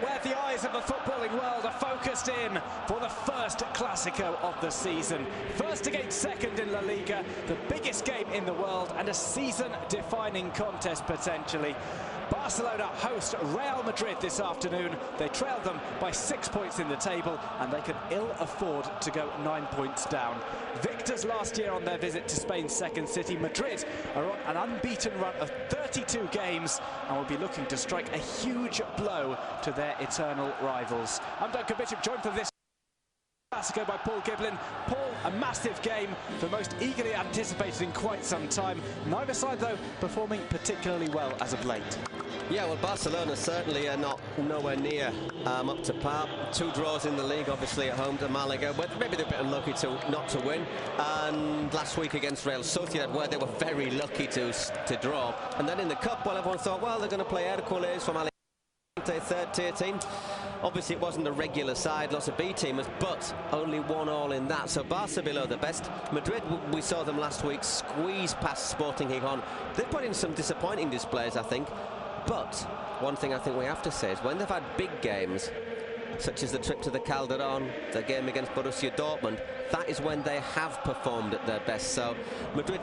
where the eyes of the footballing world are focused in for the first Clásico of the season. First against second in La Liga, the biggest game in the world and a season-defining contest potentially. Barcelona host Real Madrid this afternoon. They trailed them by 6 points in the table and they can ill afford to go 9 points down. Victors last year on their visit to Spain's second city, Madrid are on an unbeaten run of 32 games and will be looking to strike a huge blow to their eternal rivals. I'm Duncan Bishop, joined for this Clásico by Paul Giblin. Paul, a massive game, the most eagerly anticipated in quite some time. Neither side, though, performing particularly well as of late. Yeah, well, Barcelona certainly are nowhere near up to par. 2 draws in the league, obviously at home to Malaga, but maybe they're a bit unlucky not to win. And last week against Real Sociedad, where they were very lucky to draw. And then in the cup, well, everyone thought, well, they're going to play Hércules from third-tier team. Obviously, it wasn't a regular side, lots of B-teamers, but only 1-1 in that. So Barca below the best. Madrid, we saw them last week squeeze past Sporting Gijón. They put in some disappointing displays, I think. But one thing I think we have to say is when they've had big games, such as the trip to the Calderón, the game against Borussia Dortmund, that is when they have performed at their best. So Madrid,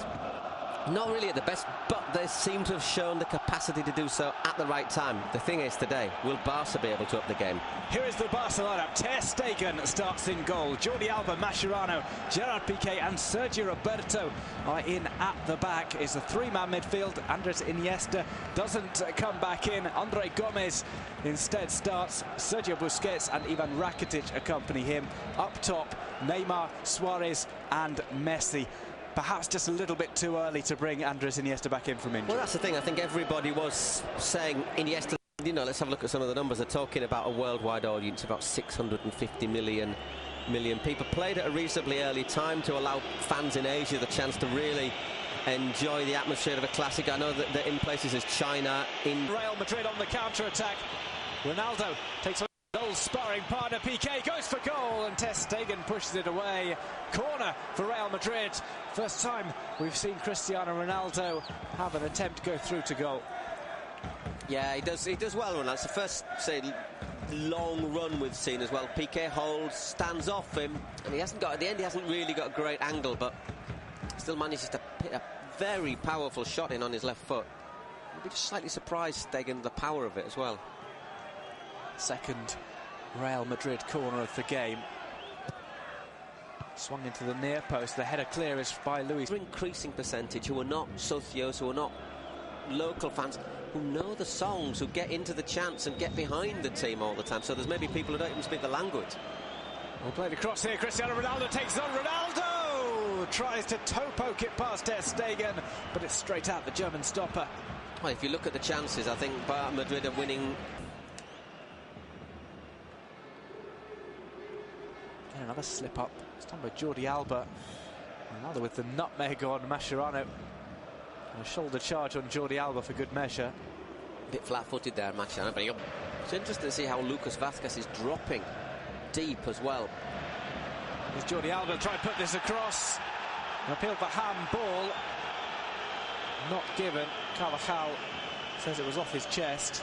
not really at the best, but they seem to have shown the capacity to do so at the right time. The thing is today, will Barca be able to up the game? Here is the Barcelona. Ter Stegen starts in goal. Jordi Alba, Mascherano, Gerard Piqué and Sergio Roberto are in at the back. Is a 3-man midfield. Andres Iniesta doesn't come back in. Andre Gomez instead starts. Sergio Busquets and Ivan Rakitic accompany him. Up top, Neymar, Suarez and Messi. Perhaps just a little bit too early to bring Andres Iniesta back in from injury. Well, that's the thing. I think everybody was saying Iniesta, you know, let's have a look at some of the numbers. They're talking about a worldwide audience, about 650 million people. Played at a reasonably early time to allow fans in Asia the chance to really enjoy the atmosphere of a classic. I know that they're in places as China, in Real Madrid on the counter-attack. Ronaldo takes on old sparring partner. Piqué goes for goal and Ter Stegen pushes it away. Corner for Real Madrid. First time we've seen Cristiano Ronaldo have an attempt to go through to goal. Yeah, he does well, Ronaldo. It's the first, say, long run we've seen as well. Piqué holds, stands off him, and at the end he hasn't really got a great angle, but still manages to hit a very powerful shot in on his left foot. I'd be just slightly surprised, Stegen, the power of it as well. Second Real Madrid corner of the game. Swung into the near post. The header clear is by Luis. Increasing percentage who are not socios, who are not local fans, who know the songs, who get into the chants and get behind the team all the time. So there's maybe people who don't even speak the language. We'll play the cross here. Cristiano Ronaldo takes on Ronaldo. Tries to toe poke it past Ter Stegen, but it's straight out the German stopper. Well, if you look at the chances, I think Madrid are winning. And another slip up. It's done by Jordi Alba. Ronaldo with the nutmeg on Mascherano. And a shoulder charge on Jordi Alba for good measure. A bit flat-footed there, Mascherano. But it's interesting to see how Lucas Vázquez is dropping deep as well. There's Jordi Alba trying to put this across. An appeal for handball. Not given. Carvajal says it was off his chest.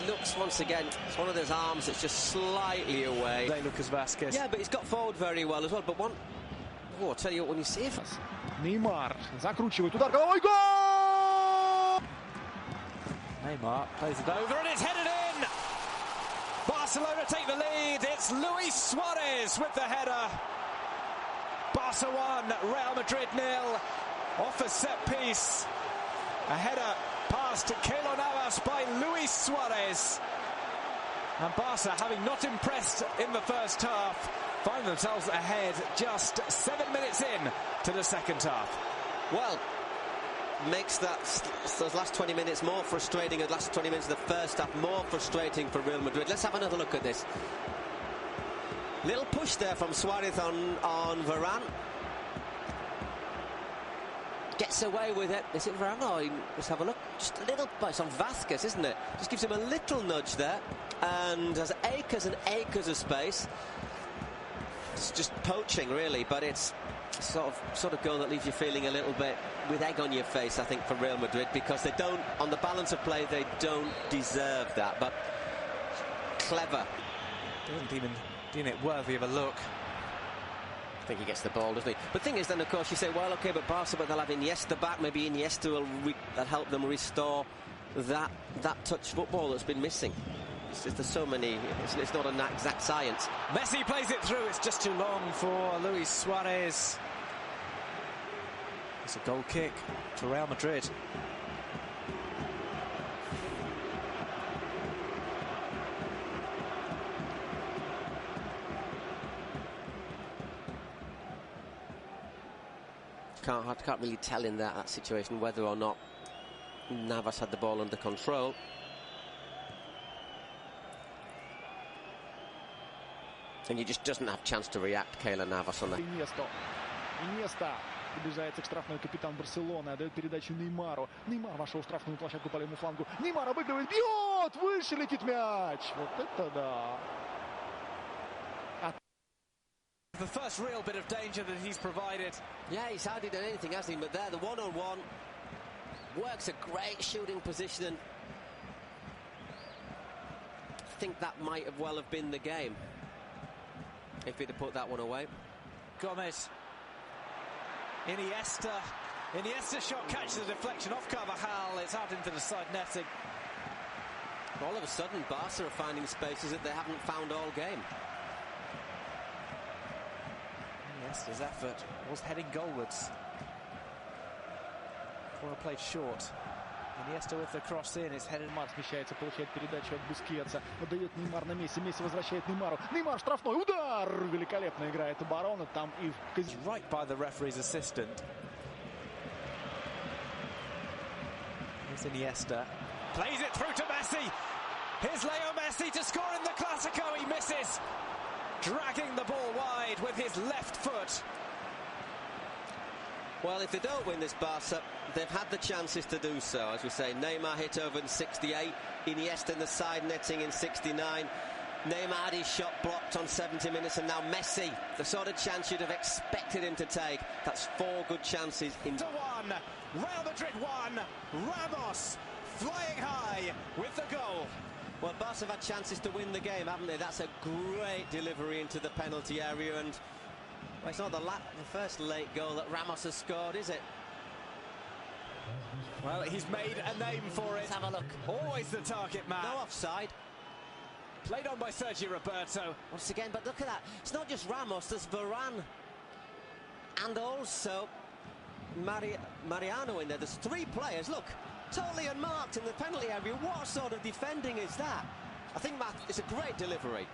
Looks once again, it's one of those arms that's just slightly away. Lucas Vázquez. Yeah, but he's got forward very well as well. But I'll tell you what, when you see it. Neymar закручивает удар. Головой гол! Neymar plays it over and it's headed in. Barcelona take the lead. It's Luis Suarez with the header. Barca 1, Real Madrid 0. Off a set piece. A header past Keylor Navas by Luis Suarez. And Barca, having not impressed in the first half, find themselves ahead just 7 minutes in to the second half. Well, makes those last 20 minutes more frustrating, and last 20 minutes of the first half more frustrating for Real Madrid. Let's have another look at this. Little push there from Suarez on Varane. Gets away with it. Is it Varane? Oh, let's have a look. Just a little, it's on Vázquez, isn't it? Just gives him a little nudge there, and has acres and acres of space. It's just poaching, really, but it's sort of goal that leaves you feeling a little bit with egg on your face, I think, for Real Madrid, because they don't, on the balance of play, they don't deserve that. But clever. Doesn't even deem it worthy of a look. I think he gets the ball, doesn't he? But the thing is, then, of course, you say, well, OK, but Barca, but they'll have Iniesta back. Maybe Iniesta will help them restore that touch football that's been missing. It's just, there's so many, it's not an exact science. Messi plays it through. It's just too long for Luis Suarez. It's a goal kick for Real Madrid. Can't really tell in that situation whether or not Navas had the ball under control. And he just doesn't have a chance to react, Keylor Navas, on that. Иньеста. Приближается к штрафной капитан Барселоны. Отдает передачу Неймару. Неймар вошел в штрафную площадку по левому флангу. Неймар обыгрывает. Бьет! Выше летит мяч. Вот это да. The first real bit of danger that he's provided. Yeah, he's hardly done anything, hasn't he? But there, the one-on-one works a great shooting position. And I think that might have well have been the game if he'd have put that one away. Gomez. Iniesta shot catches the deflection off Carvajal. It's out into the side netting. All of a sudden, Barca are finding spaces that they haven't found all game. Iniesta's effort was heading goalwards. Well played short. Iniesta with the cross in, it's headed. Неймар смещается, получает передачу от Бускетса. Отдает Неймар на Месси. Месси возвращает Неймару. Неймар штрафной. Удар! Великолепно играет оборона. Там и right by the referee's assistant. Here's Iniesta. Plays it through to Messi. Here's Leo Messi to score in the Clásico. He misses. Dragging the ball wide with his left foot. Well, if they don't win this, Barca, they've had the chances to do so. As we say, Neymar hit over in 68, Iniesta in the side netting in 69. Neymar had his shot blocked on 70 minutes, and now Messi, the sort of chance you'd have expected him to take. That's 4 good chances in. To 1, Real Madrid 1, Ramos flying high with the goal. Well, Barca have had chances to win the game, haven't they? That's a great delivery into the penalty area, and well, it's not the first late goal that Ramos has scored, is it? Well, he's made a name for it. Let's have a look. Always the target man. No offside. Played on by Sergio Roberto. Once again, but look at that. It's not just Ramos, there's Varane. And also Mariano in there. There's 3 players. Look, totally unmarked in the penalty area. What sort of defending is that? I think, Matt, it's a great delivery.